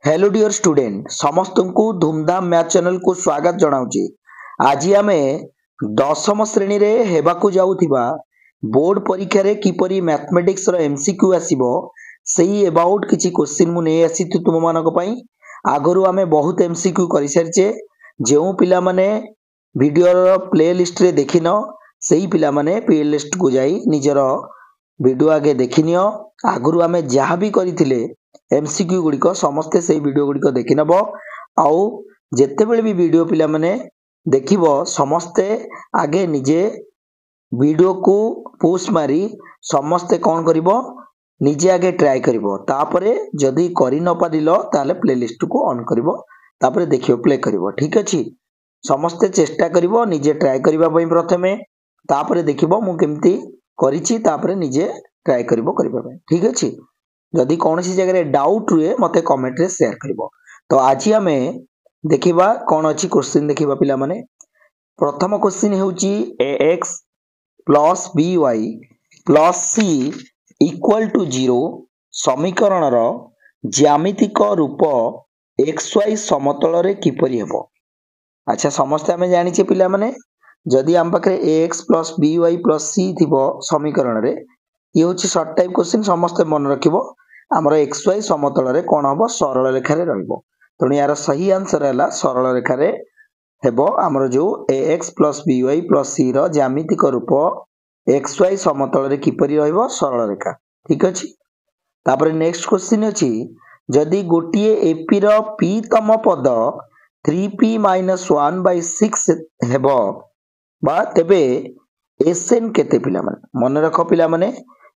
Hello dear student समस्त को धूमधाम मैथ चैनल को स्वागत जनाऊँगी। आज आमे दशम श्रेणी रे हेबाकु जाउथिबा बोर्ड परीक्षा रे किपरि मैथमेटिक्स रो एमसीक्यू आसीबो सेही अबाउट किछि क्वेश्चन मु नै आसी तुम मानक पई। आगरु आमे बहुत एमसीक्यू करि सारचे जेउ पिला माने वीडियो रो प्लेलिस्ट रे देखिनो सेही पिला माने प्लेलिस्ट को जाई निजर वीडियो आगे देखिनियो। आगरु आमे जहाँ भी करिथिले एमसीक्यू गुड़िक समस्ते से वीडियो गुड़िक देखि नब आउ जेते बेले भी वीडियो पिला माने देखिबो समस्ते आगे निजे वीडियो को पोस्ट मारी समस्ते कौन करिबो निजे आगे ट्राई करिबो तापरे जदी करि न पारिलो ताले प्लेलिस्ट को ऑन करिबो तापरे देखियो प्ले करिबो। ठीक अछि समस्ते चेष्टा करिबो निजे ट्राई करिबा पई प्रथमे तापरे देखिबो मु केमती करिछि तापरे निजे ट्राई करिबो करिबा पई। ठीक अछि जदि कौन सी जगह डाउट हुए मते कमेंट रे शेयर करिवो। तो आज आमे देखिबा कौन अछि क्वेश्चन देखिबा पिला माने। प्रथम क्वेश्चन हेउची ax plus by plus c equal to 0 समीकरण रो ज्यामितिक रूप xy समतल रे किपरि हेबो। अच्छा समस्त आमे जानि छे पिला माने जदि आम पाखरे ax plus by plus c थिबो समीकरण रे ये होची शॉर्ट टाइप क्वेश्चन समस्त मन रखिबो हमर xy समतल रे कोन हबो सरल रेखा रे रहइबो। तणी यार सही आंसर हैला सरल रेखा रे हेबो हमर जो ax by c रो ज्यामितिक रूप xy समतल रे किपरि रहइबो सरल रेखा। ठीक अछि तापर नेक्स्ट क्वेश्चन अछि जदि गोटिए ap रो p तम पद 3p - 1/6 हेबो बा तेबे sn केते पिला माने मन रखो पिला माने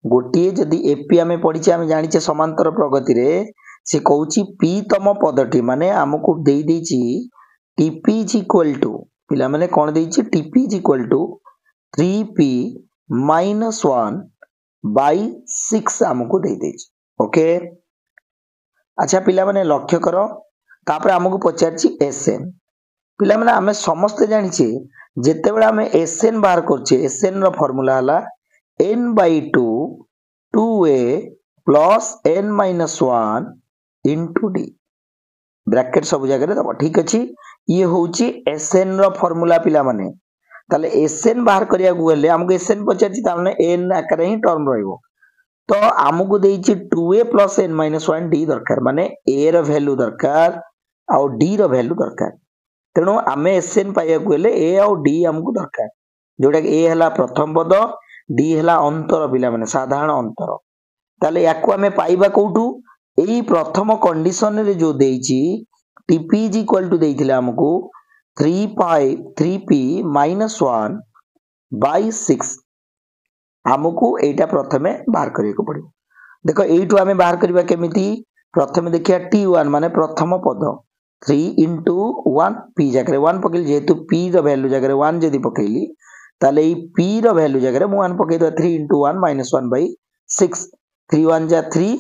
गोटिए जदि एपी आमे पढिचे आमे जानिचे समांतर प्रगति रे से कहउची p तम पदटी माने हमकु देई देची tp = पिला माने कोन देची tp = 3p - 1/6 हमकु देई देची। ओके अच्छा पिला माने लक्ष्य करो तापर हमकु पचारची sn पिला माने आमे समस्त जानिचे जेते बेला आमे sn बाहर करचे sn रो फार्मूला हला n/2 2a plus n - 1 into d bracket सब जगह दबो। ठीक अछि ये होउची sn रो फार्मूला पिला माने ताले sn बाहर करिया गुले हमको sn पचारची ताने n आकार ही टर्म रहइबो तो हमको देइची 2a प्लस n - 1 d दरकार माने a रो वैल्यू दरकार आ d रो वैल्यू दरकार तेनो आमे sn पाइया गुले a आ d हमको दरकार जोटा कि a हला प्रथम पद d हला अंतर पिला माने साधारण अंतर ताले याकू आमे पाइबा कोठू एई प्रथम कंडीशन रे जो देइची tp = देइथिला हमकू 3p - 1/6 हमकू एटा प्रथमे बाहर करिया को पड़िबो। देखो एइटू आमे बाहर करिबा केमिति प्रथमे देखिया t1 माने प्रथम पद 3 * 1 p जगह 1 पकेल जेतु p रो वैल्यू जगह 1 जदी पकेली ताले ई p रो वैल्यू जगह मु 1 पके दो 3 * 1 - 1/6 3 1 जा 3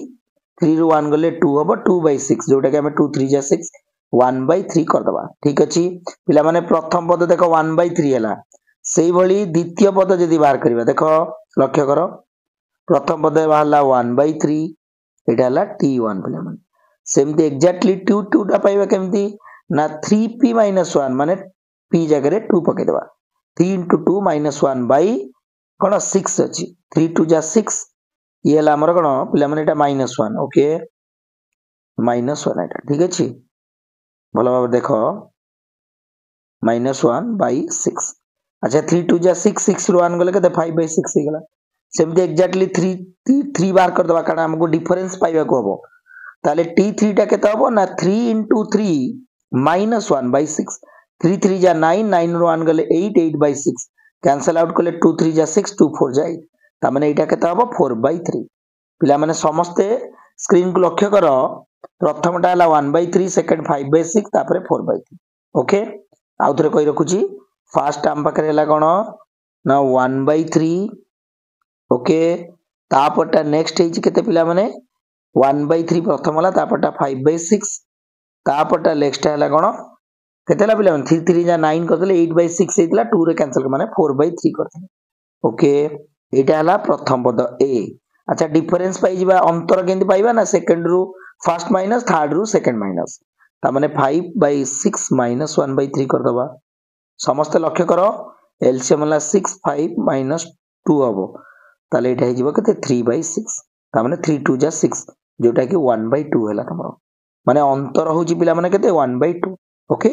3 रो 1 गले 2 हबो 2/6 जोटा कि हमें 2 3 जा 6 1/3 कर दबा। ठीक अछि पिला माने प्रथम पद देखो 1/3 हला सेही भली द्वितीय पद जदी बाहर करबा देखो लक्ष्य करो प्रथम पद बाहरला 1/3 एटा हला t1 पिला माने सेमती एग्जैक्टली 2 2 टा पाइबा केमती ना 3p - 1 माने p जगह रे 2 पके दबा 3 * 2 - 1 कोन 6 अछि 3 2 जा 6 ये हला हमर कोन पिला माने एटा -1 ओके -1 एटा ठीक अछि भलो भाव देखो -1/6 अच्छा 3 2 जा 6 6 रो 1 गले के 5/6 हे गला सेमती एग्जैक्टली 3 3 बार कर दबा कारण हमको डिफरेंस पाइबा को हबो ताले t3 टा केते हबो ना 3 * 3 - 1/6 3 3 जा 9 9 रो 1 गले 8 8/6 कैंसिल आउट करले 2 3 जा 6 2 4 जा 8 ता माने एटा केते हबो 4/3 पिला माने समस्त स्क्रीन को लक्ष्य करो प्रथम टा हला 1/3 सेकंड 5/6 तापरे 4/3 ओके आउथरे कहि रखुची फर्स्ट आम पाखरे हला कोन ना 1/3 ओके तापरटा नेक्स्ट हेची केते पिला माने 1/3 प्रथम हला तापरटा 5/6 तापरटा नेक्स्ट हला कोन केते हला पिला माने 3 3 जा 9 कर देले 8/6 हेतला 2 रे कैंसिल माने 4/3 करथि ओके एटा हला प्रथम पद ए अच्छा डिफरेंस पाई जिबा अंतर केंति पाइबा ना सेकंड रु फर्स्ट माइनस थर्ड रु सेकंड माइनस तामाने 5/6 माइनस 1/3 कर दबा समस्त लक्ष्य करो एलसीएम वाला 6 5 माइनस 2 हबो ताले एटा हे जिवो केते 3/6 तामाने 3 2 जा 6 जोटा कि 1/2 हैला तमरो माने अंतर होची पिला माने केते 1/2 ओके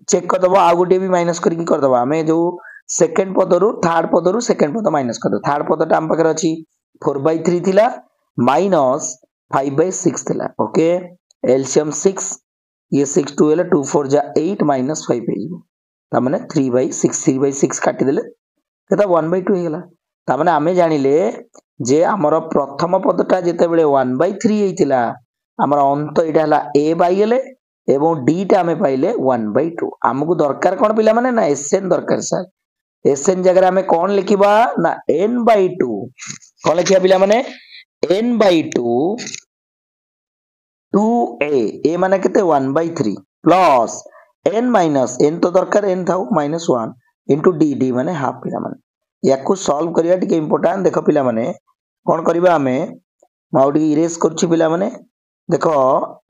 चेक कर दबो आ गुटे भी माइनस करके कर दबो हमें जो सेकंड पद रु थर्ड पद रु सेकंड पद माइनस कर दो थर्ड पद टा हम पाकर अछि 4/3 थिला माइनस 5/6 थिला ओके एलसीएम 6 ये 6 2 हेला 2 4 जा 8 माइनस 5 हे जिवो ता माने 3/6 काटी देले केता 1/2 हे गेला ता माने हमें जानिले जे हमर प्रथम पदटा जेते बेले 1/3 हेतिला हमर अंत एटा हला a बाई l एवं d टा हमें पाइले 1/2 हमकु दरकार कोन पिला माने ना sn दरकार सर sn जगह हमें कोन लिखिबा ना n/2 कोन लिखिबा पिला माने n/2 2a a माने केते 1/3 प्लस n माइनस n तो दरकार n थाउ -1 इनटू d d माने हाफ पिला माने याकू सॉल्व करिया टिके इंपोर्टेंट देखो पिला माने कोन करबा हमें माउडी इरेज करछि पिला माने देखो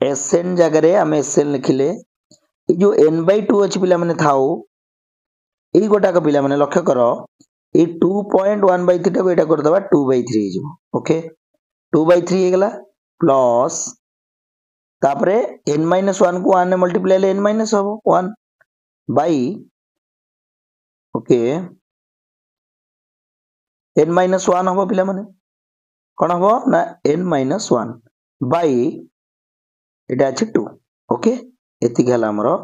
sn जगह रे हमें sn लिखिले ए जो n/2 अछि पिला माने थाउ ए गोटा का पिला माने लक्ष्य करो ए 2.1/3 टा को एटा कर दबा 2/3 हे जो ओके 2/3 हे गेला प्लस तापरे n-1 को 1 ने मल्टीप्लाई ले n- हबो 1 बाई ओके n-1 हबो पिला माने कोन हबो ना n-1 बाई एटा अछि 2 ओके एति गेला हमरो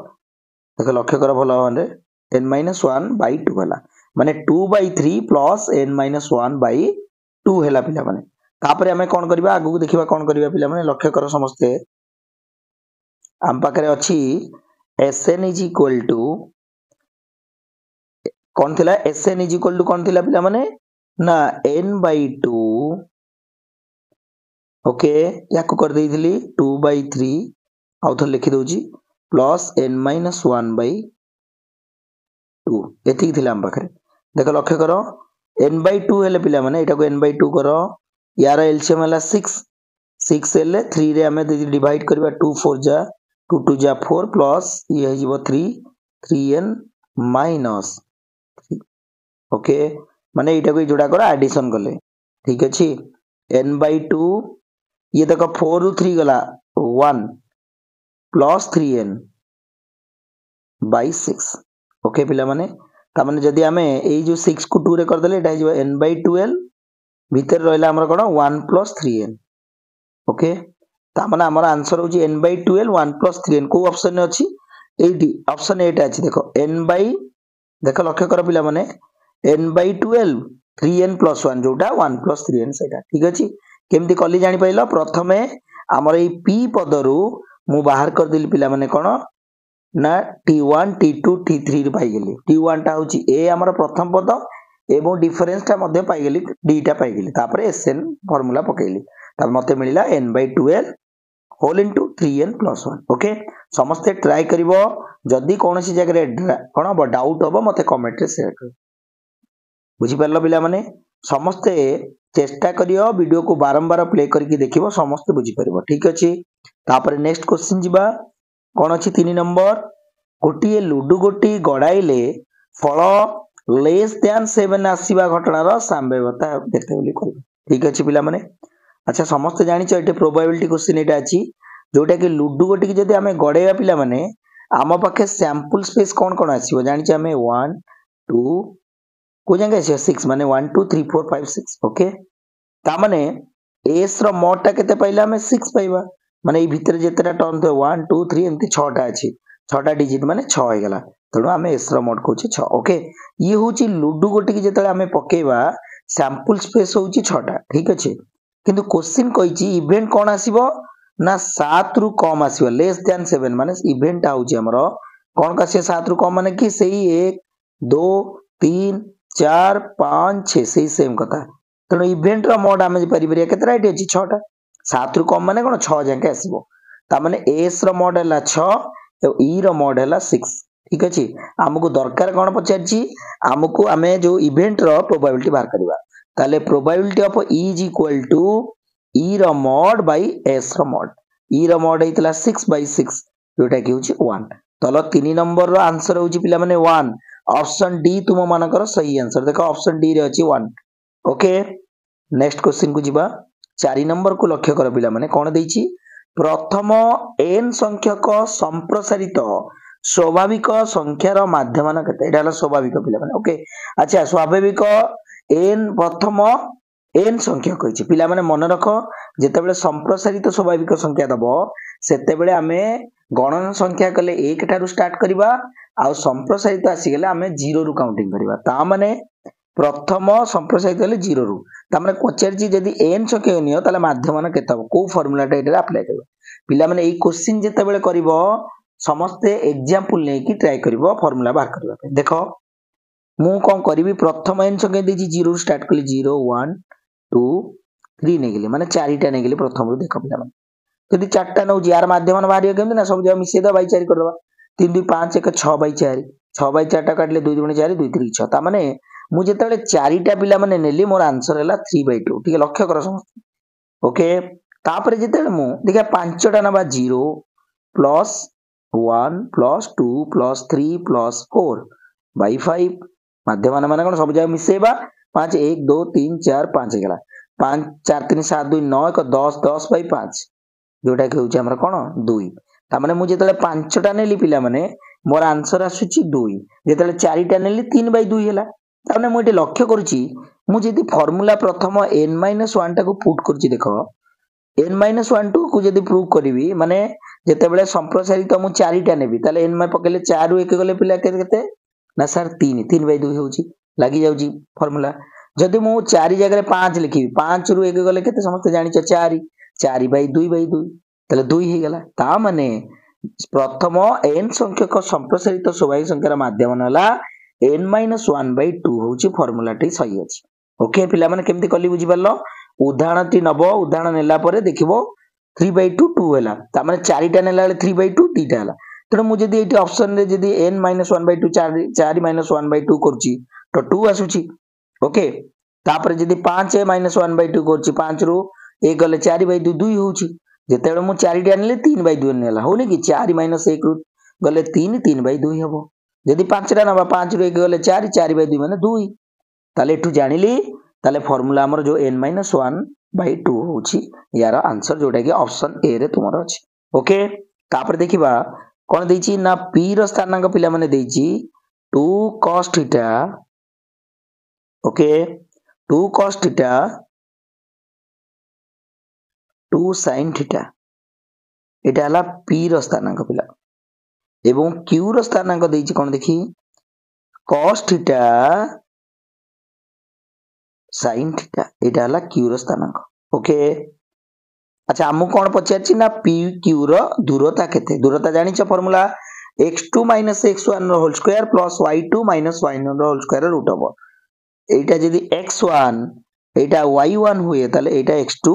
देखो लक्ष्य कर भलो माने n-1 बाई 2 हला माने 2/3 प्लस n-1 बाई 2 हला पिला माने तापरे हमें कोन करबा आगु देखिबा कोन करबा पिला माने लक्ष्य करो समस्ते आम पाखरे अछि sn इज इक्वल टू कोन थिला sn इज इक्वल टू कोन थिला पिला माने ना n/2 ओके याको कर देइथिली 2/3 आउथर लिखि दोजी प्लस n-1/2 एति थिला आम पाखरे देखो लक्ष्य करो n/2 हेले पिला माने एटा को n/2 करो यार एलसीएम हला 6 6 हेले 3 रे हमें डिवाइड करबा 2 4 जा 2 2 जा 4 प्लस ये है जीवो 3 3n माइनस 3 ओके माने एटा को जोड़ा करा एडिशन करले ठीक अछि n/2 ये देखो 4 रु 3 गला 1 प्लस 3n बाई 6 ओके पिला माने ता माने जदी हमें ए जो 6 को 2 रे कर देले एटा जीवो n/12 भीतर रहला हमर कोन 1 प्लस 3n ओके ता माने हमर आंसर होची n/12 1 प्लस 3n को ऑप्शन अछि एडी ऑप्शन 8 अछि देखो देखो लक्ष्य कर पिला माने n/12 3n प्लस 1 जोटा 1 प्लस 3n सेटा ठीक अछि केमती कली जानि पाइलो प्रथमे हमर ए p पदरु मु बाहर कर दिली पिला माने कोन ना t1 t2 t3 रे पाइ गेली t1 टा होची a हमर प्रथम पद एवं डिफरेंस टा मध्ये पाइ गेली d टा पाइ गेली तापरे sn फार्मूला पकेइली तब मते मिलिला n/12 whole into 3n plus 1 okay समस्त ट्राई करिवो जदी कोनसी जगह रे कोन हो डाउट हो मते कमेंट रे शेयर कर बुझी परलो पिला माने समस्त चेष्टा करियो वीडियो को बारंबार प्ले करके देखिवो समस्त बुझी परबो ठीक अछि तापर नेक्स्ट क्वेश्चन जिबा कोन अछि 3 नंबर गोटिए लुडु गोटी गडाइले फल लेस देन 7 आसीबा घटनार संभाव्यता देखते बोली करिवो ठीक अछि पिला माने अच्छा समस्त जानि छ एटे प्रोबेबिलिटी क्वेश्चन एटा अछि जोटा कि लुडु गोटी की जदी हमें गडेया पिला माने आम पाखे सैंपल स्पेस कोन कोन आसीबो जानि छ हमें 1 2 को जंगे 6 माने 1 2 3 4 5 6 ओके ता माने एस रो मोड टा केते पाइला हमें 6 पाइबा माने ई भीतर जेतेटा टर्न थे 1 2 3 एंती 6 टा अछि 6 टा डिजिट माने 6 हे गेला तणो हमें एस रो मोड कहूची 6 ओके ये होची लुडु गोटी की जेतले हमें पकेबा सैंपल स्पेस होची 6 टा ठीक अछि किंतु क्वेश्चन कहिची इवेंट कोन आसीबो ना 7 रु कम आसीबो लेस देन 7 माने इवेंट आउची हमरो कोन का से 7 रु कम माने कि सेही 1 2 3 4 5 6 सेही सेम कथा तनो इवेंट रो मोड हमें परिबरिया केतरा एटी अछि 6 टा 7 रु कम माने कोन 6 जाके आसीबो ता माने एस रो मोड हला 6 और ई रो मोड हला 6 ठीक अछि हमकु दरकार कोन पचारची हमकु हमें जो इवेंट रो प्रोबेबिलिटी बाहर करबा ताले probability of E is equal to E रो mod by S रो mod ई रो मॉड हेतला 6/6 जोटा कि होची 1 तल 3 नंबर रो आंसर होची पिला माने 1 ऑप्शन डी तुम मानकर सही आंसर देखो ऑप्शन डी रे अछि 1 ओके नेक्स्ट क्वेश्चन को जिबा 4 नंबर को लक्ष्य कर पिला माने कोन देइछि प्रथम n संख्यक संप्रसारित स्वाभाविक संख्यार माध्यमान केते एटा स्वाभाविक पिला माने ओके अच्छा स्वाभाविक n प्रथम n संख्या कहिछि पिला माने मन रख जेतेबेले संप्रसारित स्वाभाविक संख्या दबो सेतेबेले आमे गणन संख्या कले 1 ठारू स्टार्ट करिबा आ संप्रसारित आसी गेले आमे 0 रु काउंटिंग करिबा ता माने प्रथम संप्रसारित हेले 0 रु ता माने क्वेश्चन जदी n संख्या नियो ताले माध्यमान केते हो को फार्मूला टा एटा अप्लाई करबो पिला माने एई क्वेश्चन जेतेबेले करिवो समस्त एग्जांपल नै कि ट्राई करिवो फार्मूला बाहर करबा देखो मु कोन करिवि प्रथम n संख्या देछि 0 रु स्टार्ट कली 0 1 2 3 नै गेले माने चारिटा नै गेले प्रथम रु देखो पिला माने जदी चारटा नौ यार माध्यमान बाहर केमति ना सब जगह मिसे द बाई 4 कर दबा 3 2 5 1 6/4 6/4 टा काटले 2 2 4 2 3 6 ता माने मु जेतेबेले चारिटा पिला माने नेली मोर आंसर हैला 3/2 ठीक लक्ष्य कर समस्त ओके तापर जेतेबेले मु देखा पांचटा नबा 0 प्लस 1 प्लस 2 प्लस 3 प्लस 4/5 माध्यमान माने कोन सब जगह मिसेबा 5 1 2 3 4 5 गेला 5 4 3 7 2 9 1 10 10/5 जोटा कि होची हमरा कोन 2 ता माने मु जेतेले पांचटा नेली पिला माने मोर आंसर आसुची 2 जेतेले चारिटा नेली 3/2 हैला ता माने मु एटे लक्ष्य करूची मु जदी फार्मूला प्रथम n-1 टा को पुट करची देखो n-1 2 को जदी प्रूव करबी माने जेतेबेले संप्रसारित मु चारिटा नेबी ताले n पकेले 4 रु 1 गले पिला केते ना सर 3/2 होची लागि जाउची फार्मूला जदी मु 4 जगह 5 लिखी 5 रु 1 गले केते समस्त जानि 4 4/2/2 तले 2 हे गेला ता माने प्रथम n संख्यक संप्रसारित स्वाभाविक संख्यार माध्यम हला n-1/2 होची फार्मूला टी सही अछि ओके पिला माने केमति कली बुझी परलो उदाहरण टी नबो उदाहरण नेला परे देखिबो 3/2 2 हैला ता माने चारिटा नेला 3/2 3टा हैला तण मु जदी एटी ऑप्शन रे जदी n-1/2 4 -1/2 करची तो 2 आसुची ओके तापर जदी 5 -1/2 करची 5 रु 1 गले 4/2 2 होची जेतेबेले मु 4 टा नेले 3/2 नेला होनी कि 4 - 1 रु गले 3 3/2 हबो जदी 5 टा नबा 5 रु 1 गले 4 4/2 माने 2 ताले एठु जानिली ताले फार्मूला हमर जो n-1/2 होची यार आंसर जोटा कि ऑप्शन ए रे तुमर अछि ओके तापर देखिबा कोन देछि ना p रो स्थानांक पिला माने देछि 2 cos theta okay 2 cos theta 2 sin theta एटा हला p रो स्थानांक पिला एवं q रो स्थानांक देछि कोन देखि cos थीटा sin थीटा एटा हला q रो स्थानांक ओके अच्छा हमु कोन पचारछि ना p q रो दूरता केते दूरता जानि छ फार्मूला x2 - x1 रो whole square plus y2 - y1 रो होल स्क्वायर रूट ओवर एटा जदी x1 एटा y1 हुए ताले एटा x2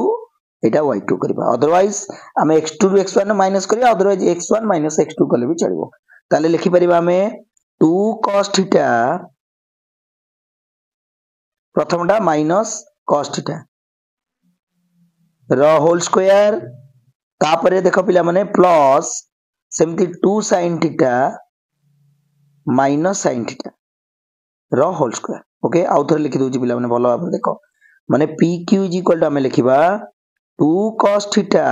एटा y2 करबा अदरवाइज हम x2 रु x1 माइनस करिया अदरवाइज x1 - x2 कले भी चलिबो ताले लिखि परिबा हमें 2 cos थीटा प्रथमटा माइनस cos थीटा रो होल स्क्वायर तापरे देखो पिला माने प्लस सेमति 2 sin theta minus sin theta रो होल स्क्वायर ओके आउथर लिखि दोछि पिला माने भलो भाबे देखो माने pq = हमें लिखिबा 2 cos theta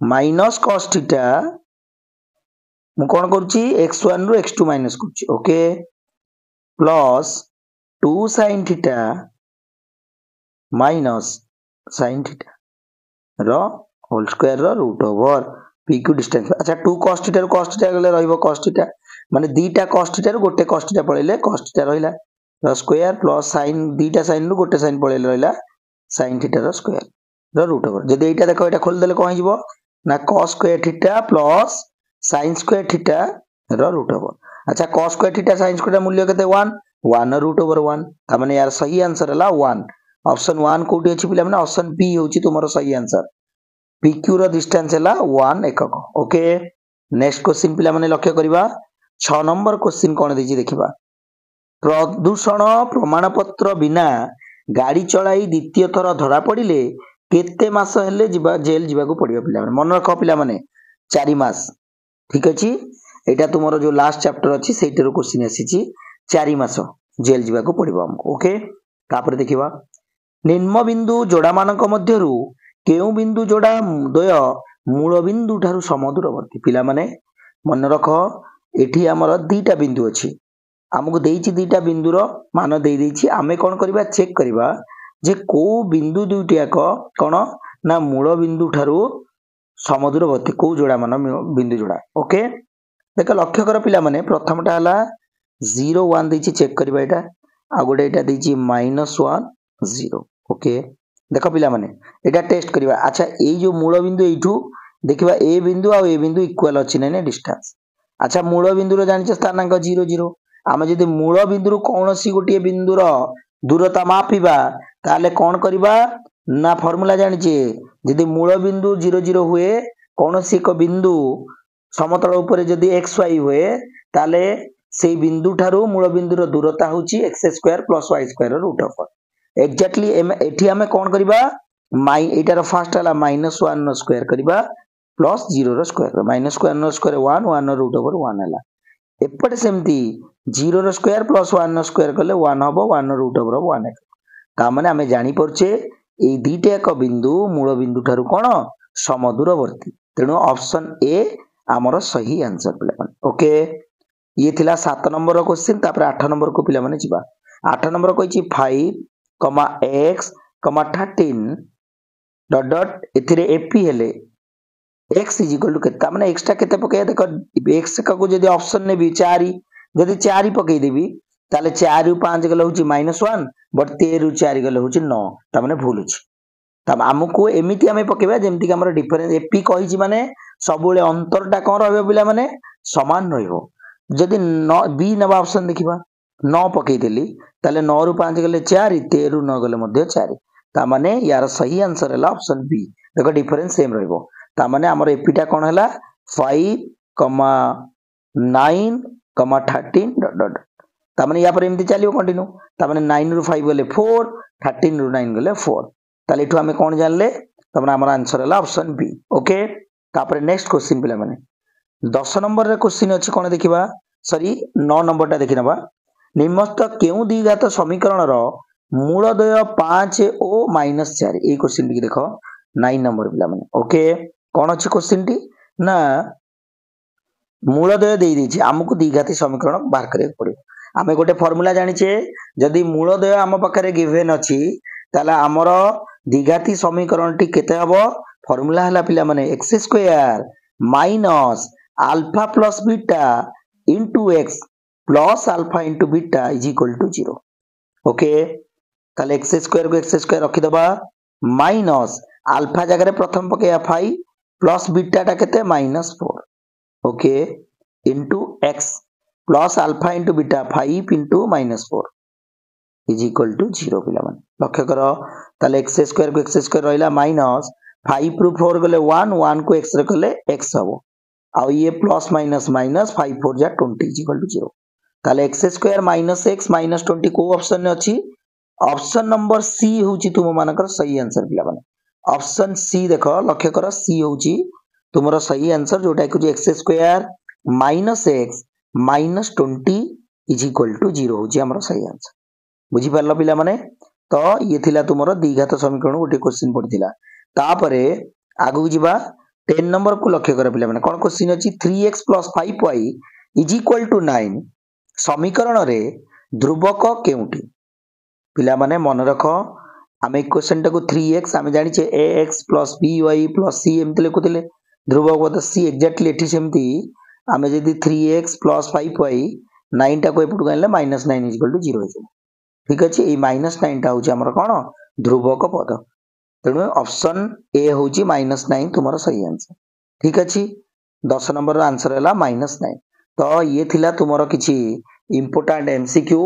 minus cos theta मु कोन करछि x1 रु x2 माइनस करछि okay plus 2 sin theta minus sin theta रो होल स्क्वायर रो रूट ओवर pq डिस्टेंस अच्छा 2 cos थीटा रो cos थीटा गले रहइबो cos थीटा माने दीटा cos थीटा रो गोटे cos थीटा पळेले cos थीटा रहिला रो स्क्वायर प्लस sin दीटा sin रो गोटे sin पळेले रहिला sin थीटा रो स्क्वायर रो रूट ओवर जदी एटा देखो एटा खोल देले कोन हिजबो ना cos square theta plus sin square theta रो रूट ओवर अच्छा cos square theta sin square मूल्य केते 1 1 रूट ओवर 1 ता माने यार सही आंसर हला 1 ऑप्शन 1 कोठी अछि पिला माने ऑप्शन बी होची तुमरो सही आंसर pq रो डिस्टेंस हला 1 एकक ओके नेक्स्ट क्वेश्चन पिला माने लक्ष्य करिबा 6 नंबर क्वेश्चन कोन देछि देखिबा प्रदूषण प्रमाण पत्र बिना गाड़ी चलाई द्वितीय थर धरा पड़िले केते मास हेले जेल जीवाकू पड़िबो पिला माने मन रख पिला माने 4 मास ठीक अछि एटा तुमरो जो लास्ट चैप्टर अछि सेटर क्वेश्चन आसीची 4 मास जेल जीवाकू पड़िबो हमको ओके तापर देखिबा निम्न बिंदु जोड़ा मानक मध्यरु केउ बिंदु जोड़ा द्वय मूल बिंदु ठारू समदूरवर्ती पिला माने मन रख एठी हमर दीटा बिंदु अछि हमको देइछि दीटा बिंदुर मान देइ देइछि आमे कोन करबा चेक करबा जे को बिंदु दुइटियाक कोन ना मूल बिंदु ठारू समदूरवर्ती को जोड़ा मान बिंदु जोड़ा ओके देख लक्ष्य कर पिला माने प्रथमटा हला 0 1 देइछि चेक करबा एटा आ गोटे एटा देइछि -1 0 ओके देख पिला माने एटा टेस्ट करबा अच्छा ए जो मूल बिंदु एठू देखिबा ए बिंदु आ ए बिंदु इक्वल अछि नै डिस्टेंस अच्छा मूल बिंदु रो जानिछ स्थानांक 0 0 आमे जदि मूल बिंदु कोनोसी गोटे बिंदुर दूरता मापिबा ताले कोन करबा ना फार्मूला जानिछे जदि मूल बिंदु 0 0 हुए कोनोसी एक बिंदु समतल ऊपर जदि xy हुए ताले सेई बिंदु ठारू मूल बिंदुर दूरता होची x² + y² root of exactly एठी हमें कोन करबा एटार फर्स्ट हला -1 नो स्क्वायर करबा प्लस 0 रो स्क्वायर -1 नो स्क्वायर 1 1 नो रूट ओवर 1 हला एपटे सेमती 0 रो स्क्वायर प्लस 1 नो स्क्वायर कले 1 हबो 1 नो रूट ओवर 1 ता माने हमें जानि परछे ए दीटा एक बिंदु मूल बिंदु ठारू कोन समदूरवर्ती तेनु ऑप्शन ए हमर सही आंसर पिला माने ओके ये थिला 7 नंबर रो क्वेश्चन तापर 8 नंबर को पिला माने जिबा 8 नंबर कहिछि 5, x, 13 डॉट डॉट एथिरे एपी हेले x केता माने x टा केते पके देखो x को जदी ऑप्शन ने भी 4 जदी 4 पके देबी ताले 4 रु 5 गले होची -1 बट 13 रु 4 गले होची 9 ता माने भूल होची तब हमको एमिति हमें पकेबा जेमति कि हमर डिफरेंस एपी कहिछि माने सबुले अंतरटा कोन रहबे पिला माने समान रहइबो जदी 9 बी नबा ऑप्शन देखिबा 9 पके देली ताले 9 रु 5 गले 4 13 रु 9 गले मध्ये 4 ता माने यार सही आंसर हला ऑप्शन बी देखो डिफरेंस सेम रहइबो ता माने हमर एपीटा कोन हला 5, 9, 13 डॉट डॉट ता माने या पर एमति चलियो कंटिन्यू ता माने 9 रु 5 गले 4 13 रु 9 गले 4 ताले एठू हमें कोन जानले ता माने हमर आंसर हला ऑप्शन बी ओके तापर नेक्स्ट क्वेश्चन पिला माने 10 नंबर रे क्वेश्चन अछि कोन देखिबा सॉरी 9 नंबर टा देखिनबा निम्नस्थ केउ द्विघात समीकरण रो मूलद्वय 5 ओ -4 ए क्वेश्चन टी देखो 9 नंबर पिला माने ओके कोन अछि क्वेश्चन टी ना मूलद्वय देई दैछि हमकु द्विघाती समीकरण बाहर करे पड़े आमे गोटे फार्मूला जानि छे जदी मूलद्वय हम पकरे गिवन अछि ताला हमर द्विघाती समीकरण टी केते हबो फार्मूला हला पिला माने x² minus alpha plus beta into x plus alpha into beta is equal to 0 okay ताले x² को x² रखि दबा माइनस अल्फा जगह रे प्रथम पके 5 प्लस बीटा टा केते -4 okay into x plus alpha into beta 5 into -4 is equal to 0 पिला माने लक्ष्य करो ताले x² को x² रहइला माइनस 5 रु 4 गले 1 1 को x रे कले x हबो आ ये प्लस माइनस माइनस 5 4 जा 20 इज इक्वल टू 0 ताले x² -x -20 को ऑप्शन ने अछि ऑप्शन नंबर सी होची तुम मानकर सही आंसर पिला माने ऑप्शन सी देखो लक्ष्य करो सी होची तुमरो सही आंसर जोटा कि x² -x -20 is equal to 0 होची हमरो सही आंसर बुझी परलो पिला माने तो ये थिला तुमरो द्विघात समीकरण गोटे क्वेश्चन पड़थिला तापरे आगु जिबा 10 नंबर को लक्ष्य कर पिला माने कोन क्वेश्चन अछि 3x + 5y is equal to 9 समीकरण रे ध्रुवक केउटी पिला माने मन रखो आमे क्वेश्चन टाको 3x आमे जानि छे ax + by + c एमते लिखुतिले ध्रुवक बत c एक्जेक्टली एठी सेमती आमे जदी 3x + 5y 9 टा को एपुट गनले -9 इज इक्वल टू 0 हो ठीक अछि ए -9 टा होची हमर कोन ध्रुवक पद तेणु ऑप्शन ए होची -9 तुम्हारा सही आंसर ठीक अछि 10 नंबर आंसर हला -9 तो ये थिला तुमरो किछि इंपोर्टेंट एमसीक्यू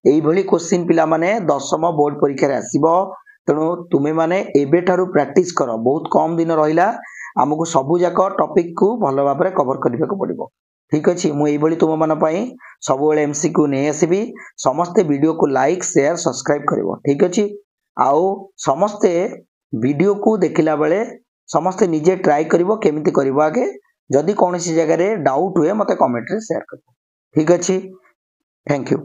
एई भली क्वेश्चन पिला माने 10म बोर्ड परीक्षा रे आसीबो तेणु तुमे माने एबे ठारू प्रैक्टिस करो बहुत कम दिन रहिला हमकु सबु जाक टॉपिक को भलो भाबरे कवर करबेको पड़िबो ठीक अछि मु एई भली तुम मन पई सब बेले एमसीक्यू नै आसीबी समस्त वीडियो को लाइक शेयर सब्सक्राइब करिवो ठीक अछि आउ समस्त वीडियो को देखिला बेले समस्ते निजे ट्राई करिवो केमिति करिवो आगे जदि कौन सी जगह रे डाउट हुए मते कमेंट रे शेयर करिवो ठीक अछि थैंक यू।